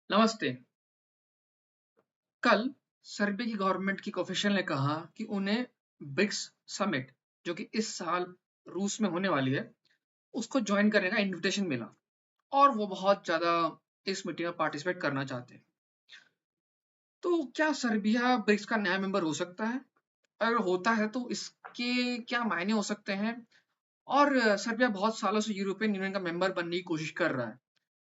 नमस्ते। कल सर्बिया की गवर्नमेंट की ऑफिशियल ने कहा कि उन्हें ब्रिक्स समिट जो कि इस साल रूस में होने वाली है, उसको ज्वाइन करने का इनविटेशन मिला और वो बहुत ज़्यादा इस मीटिंग में पार्टिसिपेट करना चाहते हैं। तो क्या सर्बिया ब्रिक्स का नया मेंबर हो सकता है? अगर होता है तो इसके क्या मायने हो सकते हैं? और सर्बिया बहुत सालों से यूरोपियन यूनियन का मेंबर बनने की कोशिश कर रहा है,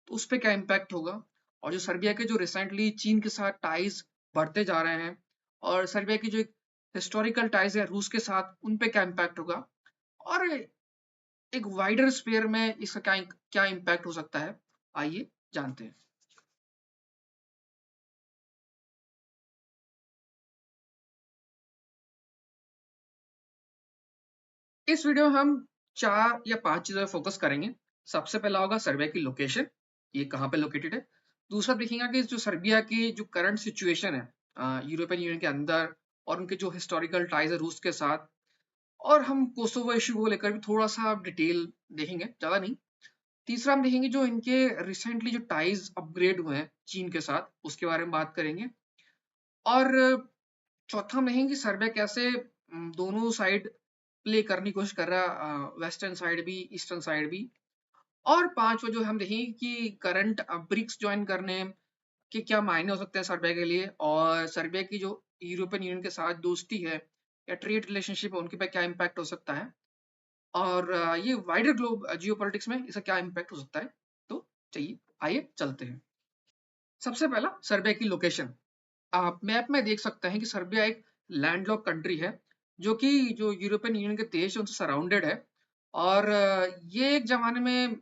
तो उस पे क्या इम्पैक्ट होगा? और जो सर्बिया के जो रिसेंटली चीन के साथ टाइज बढ़ते जा रहे हैं और सर्बिया की जो एक हिस्टोरिकल टाइज है रूस के साथ, उन पे क्या इम्पैक्ट होगा? और एक वाइडर स्फीयर में इसका क्या क्या इम्पैक्ट हो सकता है? आइए जानते हैं। इस वीडियो में हम 4 या 5 चीज़ों पे फोकस करेंगे। सबसे पहला होगा सर्बिया की लोकेशन, ये कहाँ पे लोकेटेड है। दूसरा देखेंगे कि जो सर्बिया की जो करंट सिचुएशन है यूरोपियन यूनियन के अंदर और उनके जो हिस्टोरिकल टाइज है रूस के साथ। और हम कोसोवो इश्यू को लेकर भी थोड़ा-सा डिटेल देखेंगे, ज़्यादा नहीं। तीसरा हम देखेंगे जो इनके रिसेंटली जो टाइज अपग्रेड हुए हैं चीन के साथ, उसके बारे में बात करेंगे। और चौथा हम देखेंगे कि सर्बिया कैसे दोनों साइड प्ले करने की कोशिश कर रहा है, वेस्टर्न साइड भी, ईस्टर्न साइड भी। और पांचवा जो हम देखेंगे कि करंट ब्रिक्स ज्वाइन करने के क्या मायने हो सकते हैं सर्बिया के लिए, और सर्बिया की जो यूरोपियन यूनियन के साथ दोस्ती है या ट्रेड रिलेशनशिप है, उनके पे क्या इम्पैक्ट हो सकता है। और ये वाइडर ग्लोब जियोपॉलिटिक्स में इसका क्या इम्पैक्ट हो सकता है। तो चलिए आइए चलते हैं। सबसे पहला सर्बिया की लोकेशन। आप मैप में देख सकते हैं कि सर्बिया एक लैंडलॉक कंट्री है जो कि जो यूरोपियन यूनियन के देश हैं उनसे सराउंडेड है। और ये एक जमाने में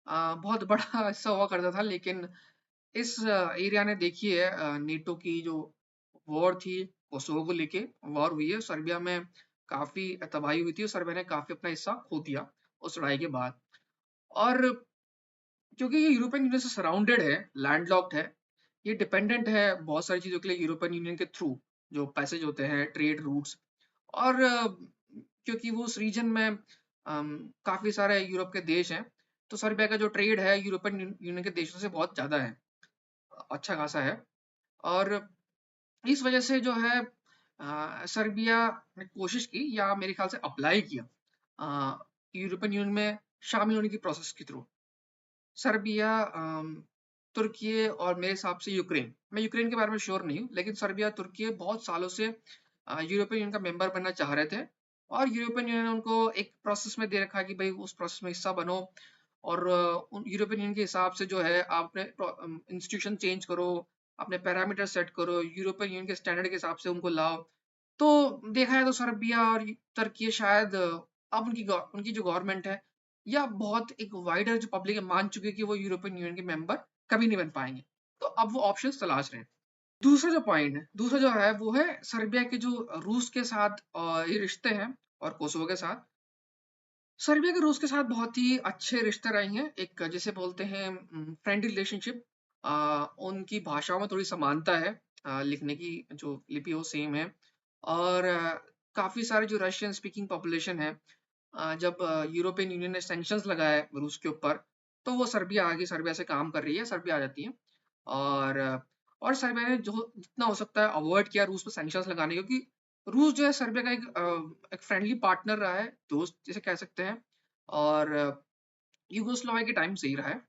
बहुत बड़ा हिस्सा हुआ करता था, लेकिन इस एरिया ने देखिए नेटो की जो वॉर थी कोसोवो को लेके वॉर हुई है सर्बिया में, काफी तबाही हुई थी और सर्बिया ने काफी अपना हिस्सा खो दिया उस लड़ाई के बाद। और क्योंकि ये यूरोपियन यूनियन से सराउंडेड है, लैंडलॉक्ड है, ये डिपेंडेंट है बहुत सारी चीजों के लिए यूरोपियन यूनियन के थ्रू जो पैसेज होते हैं, ट्रेड रूट्स। और क्योंकि वो उस रीजन में काफी सारे यूरोप के देश हैं, तो सर्बिया का जो ट्रेड है यूरोपियन यूनियन के देशों से बहुत ज्यादा है, अच्छा खासा है। और इस वजह से जो है सर्बिया ने कोशिश की या मेरे ख्याल से अप्लाई किया यूरोपियन यूनियन में शामिल होने की प्रोसेस के थ्रू। सर्बिया, तुर्की और मेरे हिसाब से यूक्रेन, मैं यूक्रेन के बारे में श्योर नहीं हूँ, लेकिन सर्बिया तुर्की बहुत सालों से यूरोपियन यूनियन का मेंबर बनना चाह रहे थे। और यूरोपियन यूनियन ने उनको एक प्रोसेस में दे रखा है कि भाई उस प्रोसेस में हिस्सा बनो। और यूरोपियन यूनियन के हिसाब से जो है आप अपने इंस्टीट्यूशन चेंज करो, अपने पैरामीटर सेट करो, यूरोपियन यूनियन के स्टैंडर्ड के हिसाब से उनको लाओ। तो देखा है तो सर्बिया और तुर्की शायद अब उनकी जो गवर्नमेंट है या बहुत एक वाइडर जो पब्लिक है मान चुकी है कि वो यूरोपियन यूनियन के मेंबर कभी नहीं बन पाएंगे। तो अब वो ऑप्शन तलाश रहे हैं। दूसरा जो पॉइंट है, दूसरा जो है वो है सर्बिया के जो रूस के साथ ये रिश्ते हैं और कोसोवो के साथ। सर्बिया के रूस के साथ बहुत ही अच्छे रिश्ते रहे हैं, एक जिसे बोलते हैं फ्रेंडली रिलेशनशिप। उनकी भाषाओं में थोड़ी समानता है, लिखने की जो लिपि है वो सेम है। और काफी सारे जो रशियन स्पीकिंग पॉपुलेशन है, जब यूरोपियन यूनियन ने सैंक्शंस लगाए रूस के ऊपर, तो वो सर्बिया आ गई, सर्बिया से काम कर रही है, सर्बिया आ जाती है। और सर्बिया ने जो जितना हो सकता है अवॉइड किया रूस पर सैंक्शंस लगाने, क्योंकि रूस जो है सर्बिया का एक फ्रेंडली पार्टनर रहा है, दोस्त जिसे कह सकते हैं। और यूगोस्लाविया के टाइम से ही रहा है।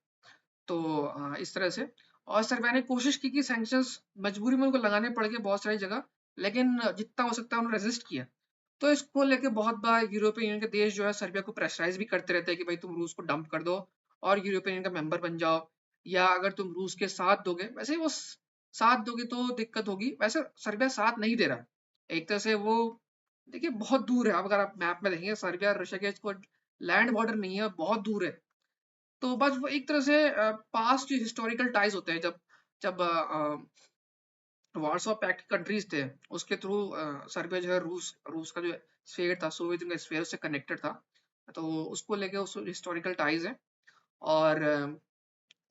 तो इस तरह से। और सर्बिया ने कोशिश की कि सैंक्शंस मजबूरी में उनको लगाने पड़ गए बहुत सारी जगह, लेकिन जितना हो सकता है उन्होंने रेजिस्ट किया। तो इसको लेके बहुत बार यूरोपियन यूनियन के देश जो है सर्बिया को प्रेशराइज भी करते रहते हैं कि भाई तुम रूस को डंप कर दो और यूरोपियन यूनियन का मेंबर बन जाओ। या अगर तुम रूस के साथ दोगे, वैसे वो साथ दोगे तो दिक्कत होगी, वैसे सर्बिया साथ नहीं दे रहा। एक तरह से वो देखिए बहुत दूर है, अब अगर आप मैप में देखेंगे सर्बिया और रशिया के कोई लैंड बॉर्डर नहीं है, बहुत दूर है। तो बस वो एक तरह से पास्ट हिस्टोरिकल टाइज होते हैं, जब जब वार्सो पैक्ट कंट्रीज थे, उसके थ्रू सर्बिया जो है रूस रूस का जो स्फीयर था, सोवियत यूनियन स्फीयर से कनेक्टेड था। तो उसको लेके उस हिस्टोरिकल टाइज है। और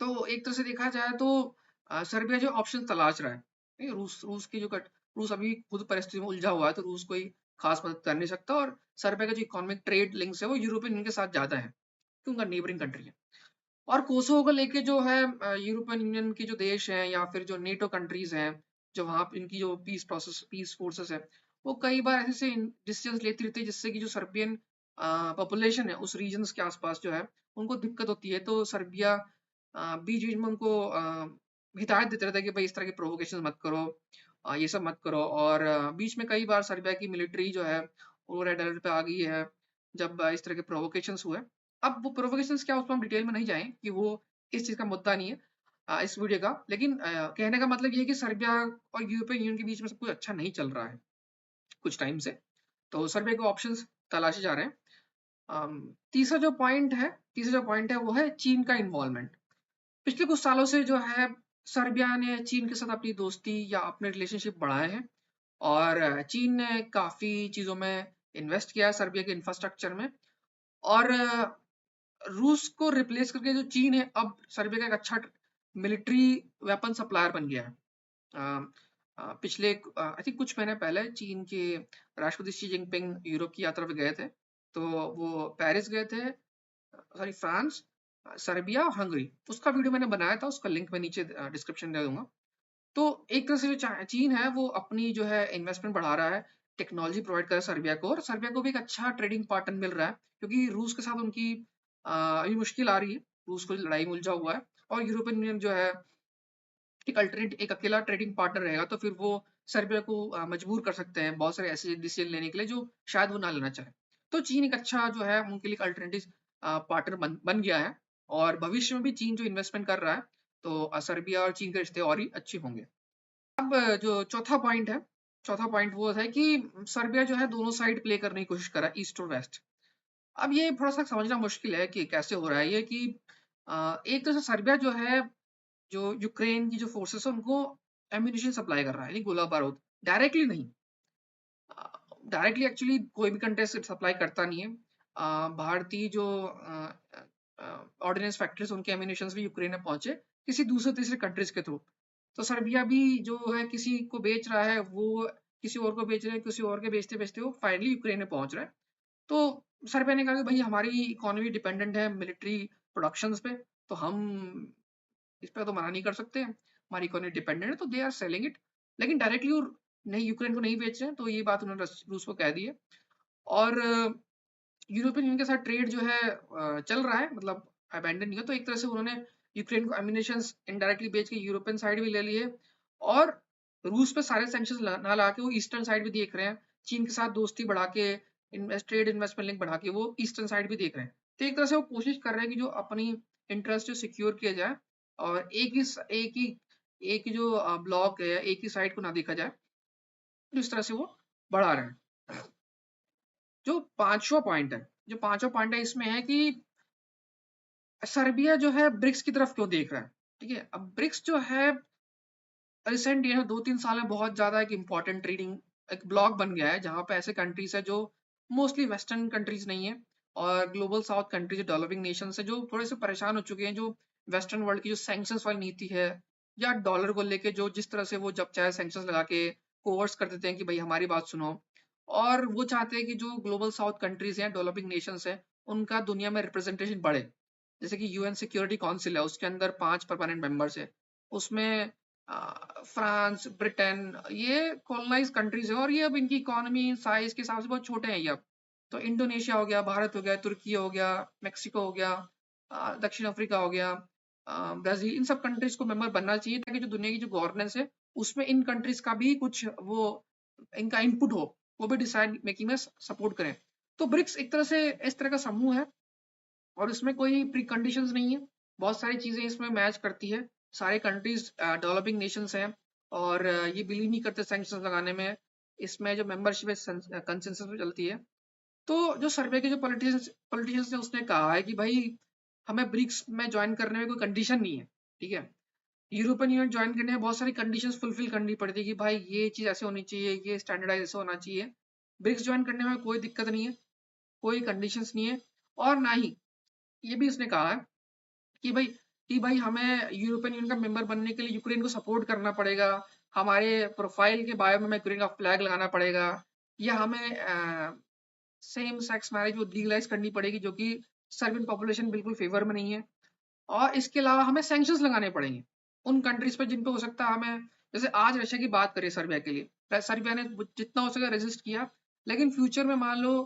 तो एक तरह से देखा जाए तो सर्बिया जो ऑप्शन तलाश रहा है, नहीं, रूस रूस की जो कट रूस अभी खुद परिस्थिति में उलझा हुआ है, तो रूस कोई खास मदद कर नहीं सकता। और सर्बिया का जो इकोनॉमिक ट्रेड लिंक्स है वो यूरोपियन यूनियन के साथ ज्यादा है, क्योंकि उनका नेबरिंग कंट्री है। और कोसोवो को लेके जो है यूरोपियन यूनियन के जो देश हैं या फिर जो नेटो कंट्रीज हैं, जो वहाँ पे इनकी जो पीस फोर्सेस है, वो कई बार ऐसे डिसीजंस लेती रहती है जिससे कि जो सर्बियन पॉपुलेशन है उस रीजन के आसपास जो है उनको दिक्कत होती है। तो सर्बिया बीच बीच में उनको हिदायत देते रहता है कि भाई इस तरह के प्रोवोकेशन मत करो, ये सब मत करो। और बीच में कई बार सर्बिया की मिलिट्री जो है वो रेड अलर्ट पे आ गई है जब इस तरह के प्रोवोकेशंस हुए। अब वो प्रोवोकेशंस क्या, उसमें हम डिटेल में नहीं जाएं कि वो इस चीज का मुद्दा नहीं है इस वीडियो का। लेकिन कहने का मतलब ये है कि सर्बिया और यूरोपियन यूनियन के बीच में सब कुछ अच्छा नहीं चल रहा है कुछ टाइम से। तो सर्बिया के ऑप्शंस तलाशे जा रहे हैं। तीसरा जो पॉइंट है वो है चीन का इन्वॉल्वमेंट। पिछले कुछ सालों से जो है सर्बिया ने चीन के साथ अपनी दोस्ती या अपने रिलेशनशिप बढ़ाए हैं। और चीन ने काफी चीजों में इन्वेस्ट किया है सर्बिया के इंफ्रास्ट्रक्चर में। और रूस को रिप्लेस करके जो चीन है अब सर्बिया का एक अच्छा मिलिट्री वेपन सप्लायर बन गया है। पिछले आई थिंक कुछ महीने पहले चीन के राष्ट्रपति शी जिनपिंग यूरोप की यात्रा पे गए थे। तो वो पेरिस गए थे, सॉरी फ्रांस, सर्बिया और हंगरी। उसका वीडियो मैंने बनाया था, उसका लिंक मैं नीचे डिस्क्रिप्शन दे दूंगा। तो एक तरह से जो चीन है वो अपनी जो है इन्वेस्टमेंट बढ़ा रहा है, टेक्नोलॉजी प्रोवाइड कर रहा है सर्बिया को, और सर्बिया को भी एक अच्छा ट्रेडिंग पार्टनर मिल रहा है क्योंकि रूस के साथ उनकी अभी मुश्किल आ रही है। रूस को लड़ाई में उलझा हुआ है और यूरोपियन यूनियन जो है एक अल्टरनेट एक अकेला ट्रेडिंग पार्टनर रहेगा तो फिर वो सर्बिया को मजबूर कर सकते हैं बहुत सारे ऐसे डिसीजन लेने के लिए जो शायद वो ना लेना चाहे। तो चीन एक अच्छा जो है उनके लिए अल्टरनेटिव पार्टनर बन गया है। और भविष्य में भी चीन जो इन्वेस्टमेंट कर रहा है तो सर्बिया और चीन के रिश्ते और ही अच्छे होंगे। अब जो चौथा पॉइंट वो है कि सर्बिया जो है दोनों साइड प्ले करने की कोशिश कर रहा है, ईस्ट और वेस्ट। अब ये थोड़ा सा समझना मुश्किल है कि कैसे हो रहा है ये कि एक तो सर्बिया जो है जो यूक्रेन की जो फोर्सेस है उनको एम्यूनिशन सप्लाई कर रहा है, यानी गोला बारूद। डायरेक्टली नहीं, डायरेक्टली एक्चुअली कोई भी कंट्री सप्लाई करता नहीं है। भारतीय जो ऑर्डिनेंस फैक्ट्रीज उनके एम्यूनिशन भी यूक्रेन में पहुंचे किसी दूसरे तीसरे कंट्रीज के थ्रू। तो सर्बिया भी जो है किसी को बेच रहा है, वो किसी और को बेच रहे हैं, किसी और के बेचते बेचते वो फाइनली यूक्रेन में पहुंच रहा है। तो सर्बिया ने कहा कि भाई हमारी इकोनॉमी डिपेंडेंट है मिलिट्री प्रोडक्शंस पे, तो हम इस पर तो मना नहीं कर सकते, हमारी इकोनॉमी डिपेंडेंट है, तो दे आर सेलिंग इट। लेकिन डायरेक्टली नहीं, यूक्रेन को नहीं बेच रहे हैं, तो ये बात उन्होंने रूस को कह दी है। और यूरोपियन यूनियन के साथ ट्रेड जो है चल रहा है, मतलब अबैंडन नहीं है। तो एक तरह से उन्होंने यूक्रेन को एम्यूनिशन इनडायरेक्टली बेच के यूरोपियन साइड भी ले लिए और रूस पे सारे सैंक्शंस ना लगा के वो ईस्टर्न साइड भी देख रहे हैं। चीन के साथ दोस्ती बढ़ा के ट्रेड इन्वेस्टमेंट लिंक बढ़ा के वो ईस्टर्न साइड भी देख रहे हैं। तो एक तरह से वो कोशिश कर रहे हैं कि जो अपनी इंटरेस्ट जो सिक्योर किया जाए और एक ही जो ब्लॉक है, एक ही साइड को ना देखा जाए। तो इस तरह से वो बढ़ा रहे हैं। जो पांचवा पॉइंट है इसमें है कि सर्बिया जो है ब्रिक्स की तरफ क्यों देख रहा है। ठीक है, अब ब्रिक्स जो है रिसेंट ये 2-3 साल में बहुत ज्यादा एक इम्पोर्टेंट ट्रेडिंग एक ब्लॉक बन गया है जहां पे ऐसे कंट्रीज है जो मोस्टली वेस्टर्न कंट्रीज नहीं है और global south countries developing nation है जो थोड़े से परेशान हो चुके हैं जो वेस्टर्न वर्ल्ड की जो सैंक्शंस वाली नीति है या डॉलर को लेके जो जिस तरह से वो जब चाहे सैंक्शंस लगा के कोर्स कर देते हैं कि भाई हमारी बात सुनो। और वो चाहते हैं कि जो ग्लोबल साउथ कंट्रीज हैं डेवलपिंग नेशंस है उनका दुनिया में रिप्रेजेंटेशन बढ़े। जैसे कि यूएन सिक्योरिटी काउंसिल है, उसके अंदर 5 परमानेंट मेंबर्स है। उसमें फ्रांस, ब्रिटेन, ये कॉलोनाइज कंट्रीज है और ये अब इनकी इकोनॉमी साइज के हिसाब से बहुत छोटे हैं ये अब। तो इंडोनेशिया हो गया, भारत हो गया, तुर्की हो गया, मेक्सिको हो गया, दक्षिण अफ्रीका हो गया, ब्राजील, इन सब कंट्रीज को मेंबर बनना चाहिए ताकि जो दुनिया की जो गवर्नेंस है उसमें इन कंट्रीज का भी कुछ वो इनका इनपुट हो, वो भी डिसाइड मेकिंग में सपोर्ट करें। तो ब्रिक्स एक तरह से इस तरह का समूह है और इसमें कोई प्री कंडीशंस नहीं है, बहुत सारी चीजें इसमें मैच करती है। सारे कंट्रीज डेवलपिंग नेशंस हैं और ये बिलीव नहीं करते सैंक्शंस लगाने में। इसमें जो मेंबरशिप है कंसेंसस पे चलती है। तो जो सर्वे के जो पॉलिटिशियंस ने उसने कहा है कि भाई हमें ब्रिक्स में ज्वाइन करने में कोई कंडीशन नहीं है। ठीक है, यूरोपियन यूनियन ज्वाइन करने में बहुत सारी कंडीशंस फुलफिल करनी पड़ती है कि भाई ये चीज ऐसे होनी चाहिए, ये स्टैंडर्डाइज ऐसे होना चाहिए। ब्रिक्स ज्वाइन करने में कोई दिक्कत नहीं है, कोई कंडीशंस नहीं है। और ना ही ये भी उसने कहा है कि भाई हमें यूरोपियन यूनियन का मेंबर बनने के लिए यूक्रेन को सपोर्ट करना पड़ेगा, हमारे प्रोफाइल के बायो में हमें यूक्रेन का फ्लैग लगाना पड़ेगा, या हमें सेम सेक्स मैरिज वो लीगलाइज करनी पड़ेगी जो कि सर्बियन पॉपुलेशन बिल्कुल फेवर में नहीं है। और इसके अलावा हमें सैंक्शंस लगाने पड़ेंगे उन कंट्रीज पे जिन पे हो सकता है हमें, जैसे आज रशिया की बात करें सर्बिया के लिए, सर्बिया ने जितना हो सके रेजिस्ट किया, लेकिन फ्यूचर में मान लो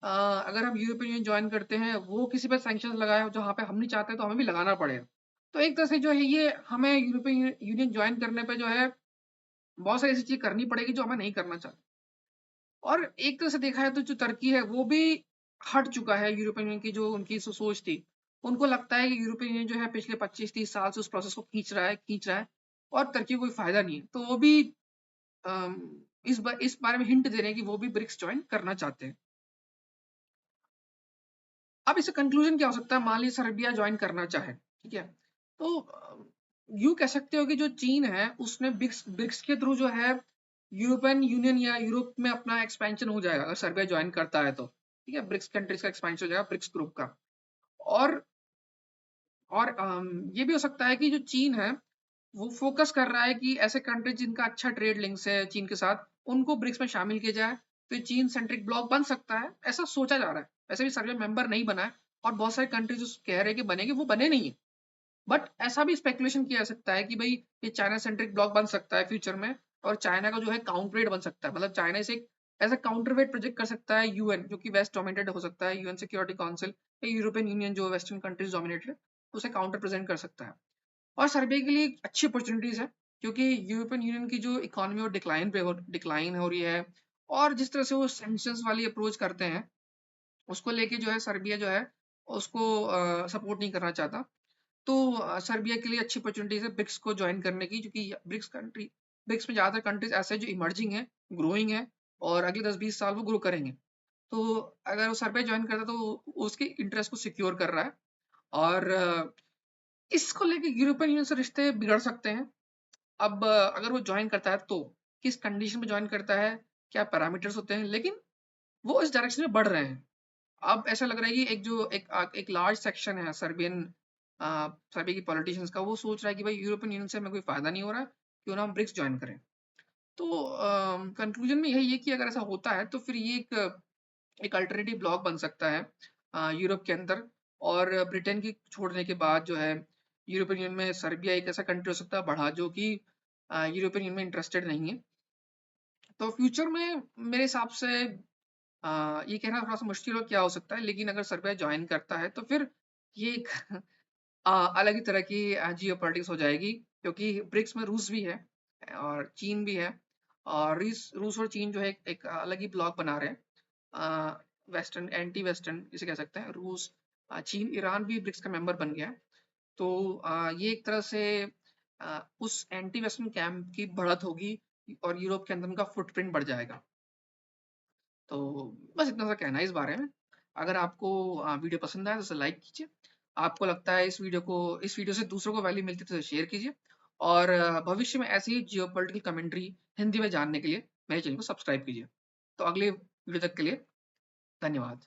अगर हम यूरोपियन यूनियन ज्वाइन करते हैं, वो किसी पे सैंक्शंस लगाए जहाँ पे हम नहीं चाहते तो हमें भी लगाना पड़ेगा। तो एक तरह से जो है ये हमें यूरोपियन यूनियन ज्वाइन करने पे जो है बहुत सारी ऐसी चीज करनी पड़ेगी जो हमें नहीं करना चाहते। और एक तरह से देखा है तो जो तुर्की है वो भी हट चुका है यूरोपियन यूनियन की, जो उनकी सोच थी। उनको लगता है कि यूरोपियन यूनियन जो है पिछले 25-30 साल से उस प्रोसेस को खींच रहा है और तुर्की को कोई फायदा नहीं है, तो वो भी अम, इस बारे में हिंट दे रहे हैं कि वो भी ब्रिक्स ज्वाइन करना चाहते हैं। अब इससे कंक्लूजन क्या हो सकता है, मान लीजिए सर्बिया ज्वाइन करना चाहे, ठीक है, तो यूं कह सकते हो कि जो चीन है उसने ब्रिक्स ब्रिक्स के थ्रू जो है यूरोपियन यूनियन या यूरोप में अपना एक्सपेंशन हो जाएगा अगर सर्बिया ज्वाइन करता है तो, ठीक है, ब्रिक्स कंट्रीज का एक्सपेंशन हो जाएगा ब्रिक्स ग्रुप का। और ये भी हो सकता है कि जो चीन है वो फोकस कर रहा है कि ऐसे कंट्रीज जिनका अच्छा ट्रेड लिंक्स है चीन के साथ, उनको ब्रिक्स में शामिल किया जाए, तो चीन सेंट्रिक ब्लॉक बन सकता है, ऐसा सोचा जा रहा है। वैसे भी सर्बिया मेंबर नहीं बना है और बहुत सारे कंट्रीज जो कह रहे हैं कि बनेंगे वो बने नहीं है, बट ऐसा भी स्पेकुलेशन किया जा सकता है कि भाई ये चाइना सेंट्रिक ब्लॉक बन सकता है फ्यूचर में, और चाइना का जो है काउंटरवेट बन सकता है, मतलब चाइना से एज अ काउंटरवेट प्रोजेक्ट कर सकता है यूएन, जो कि वेस्ट डोमिनेटेड हो सकता है, यूएन सिक्योरिटी काउंसिल या यूरोपियन यूनियन जो वेस्टर्न कंट्रीज डोमिनेटेड है, उसे काउंटर प्रेजेंट कर सकता है। और सर्बिया के लिए एक अच्छी अपॉर्चुनिटीज है, क्योंकि यूरोपियन यूनियन की जो इकोनॉमी और डिक्लाइन हो रही है, और जिस तरह से वो सैंक्शंस वाली अप्रोच करते हैं उसको लेके जो है सर्बिया जो है उसको सपोर्ट नहीं करना चाहता। तो सर्बिया के लिए अच्छी अपॉर्चुनिटीज है ब्रिक्स को ज्वाइन करने की, क्योंकि ब्रिक्स में ज्यादातर कंट्रीज ऐसे हैं जो इमर्जिंग है, ग्रोइंग है, और अगले 10-20 साल वो ग्रो करेंगे। तो अगर वो सर्बिया ज्वाइन करता है तो उसके इंटरेस्ट को सिक्योर कर रहा है। और इसको लेके यूरोपियन यूनियन से रिश्ते बिगड़ सकते हैं। अब अगर वो ज्वाइन करता है तो किस कंडीशन में ज्वाइन करता है, क्या पैरामीटर्स होते हैं, लेकिन वो इस डायरेक्शन में बढ़ रहे हैं। अब ऐसा लग रहा है कि एक लार्ज सेक्शन है सर्बिया की पॉलिटिशियंस का, वो सोच रहा है कि भाई यूरोपियन यूनियन से हमें कोई फायदा नहीं हो रहा, क्यों ना हम ब्रिक्स ज्वाइन करें। तो कंक्लूजन में यही है कि अगर ऐसा होता है तो फिर ये एक अल्टरनेटिव ब्लॉक बन सकता है यूरोप के अंदर। और ब्रिटेन की छोड़ने के बाद जो है यूरोपियन यूनियन में सर्बिया एक ऐसा कंट्री हो सकता है बड़ा जो कि यूरोपियन यूनियन में इंटरेस्टेड नहीं है। तो फ्यूचर में मेरे हिसाब से ये कहना थोड़ा सा मुश्किल हो क्या हो सकता है, लेकिन अगर सर्बिया ज्वाइन करता है तो फिर ये एक अलग ही तरह की जियो पॉलिटिक्स हो जाएगी, क्योंकि ब्रिक्स में रूस भी है और चीन भी है, और रूस और चीन जो है एक अलग ही ब्लॉक बना रहे हैं, वेस्टर्न एंटी वेस्टर्न इसे कह सकते हैं। रूस, चीन, ईरान भी ब्रिक्स का मेंबर बन गया है। तो ये एक तरह से उस एंटी वेस्टर्न कैंप की बढ़त होगी और यूरोप के अंदर उनका फुटप्रिंट बढ़ जाएगा। तो बस इतना सा कहना है इस बारे में। अगर आपको वीडियो पसंद आया तो इसे लाइक कीजिए। आपको लगता है इस वीडियो से दूसरों को वैल्यू मिलती है तो इसे शेयर कीजिए। और भविष्य में ऐसी ही जियोपॉलिटिकल कमेंट्री हिंदी में जानने के लिए मेरे चैनल को सब्सक्राइब कीजिए। तो अगले वीडियो तक के लिए धन्यवाद।